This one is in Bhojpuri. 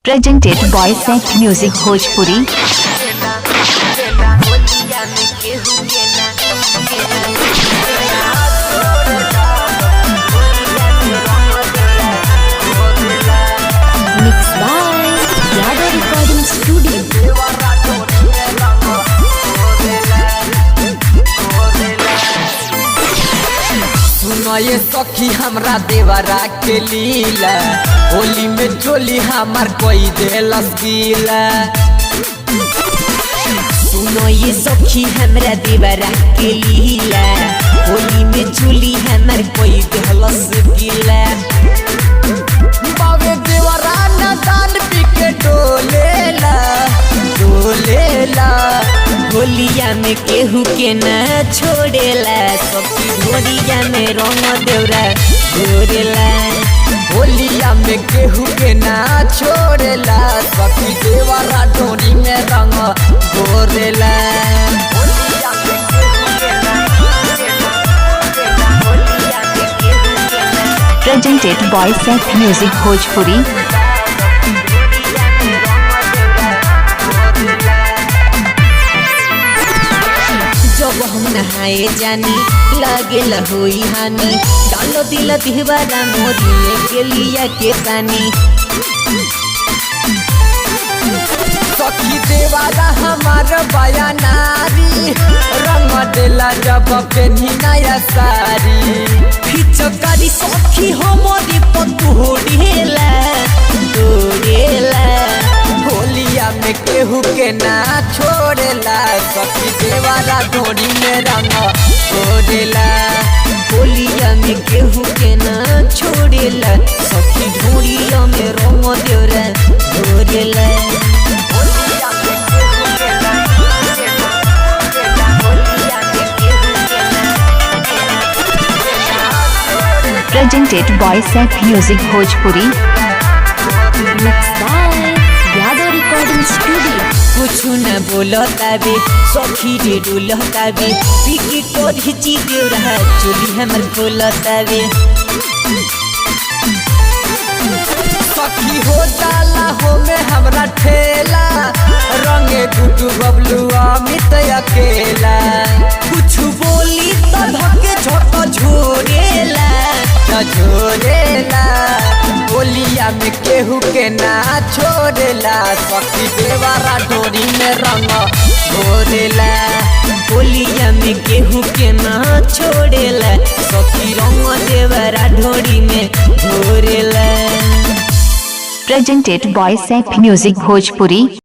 Presented by Set Music Bhojpuri. Mixed by Yada Recording Studio. सुनो ये सखी हमरा देवरा के लीला, होली में चोली हमार कोई देलस गीला। सुनो ये सखी हमरा देवरा के लीला, होली में चोली हमार कोई देलस गीला। बावे देवरा ना दान पी के डोलेला डोलेला, होलिया में केहू के न छोड़ेला, सखी होलिया में रंग देवरा घोरेला। होलिया में केहू के ना छोड़ेला, सखी देवरा ढोरी में रंग Ghorela. Presented by Set Music Bhojpuri. जब हम नहाए जानी लागे होई हानि, डालो दिल दिहवारा मोदी में के लिया के पानी। सखी देवाला हमार बयानारी, रंग देला जब पेनी नया सारी। फिचकारी सखी हमारी पतोड़ेला तोड़ेला। होलिया में केहू के ना छोड़ेला, सखी देवाला ढोरी में रंग घोरेला। होलिया में केहू के न छोड़ेला, सखी ढोरिया में रंग देवरा Ghorela. Presented by Set Music Bhojpuri. Mixed by Yada Recording Studio. कुछु न बोलताबे सखी रे डोलताबे, पिकी को हिची देव रहा चोली हमर बोलताबे। सखी हो जाला हो में हमरा ठेला, रंगे गुडू बबलू अमित अकेला। कुछ बोली तो धके झोंका झोरेला झोरेला। होलिया में केहू के ना छोड़ेला, सखी देवारा ढोरी में रंग घोरेला। होलिया में केहू के न छोड़ेला, सखी रंग देवरा ढोरी में Ghorela. Presented by Set Music Bhojpuri.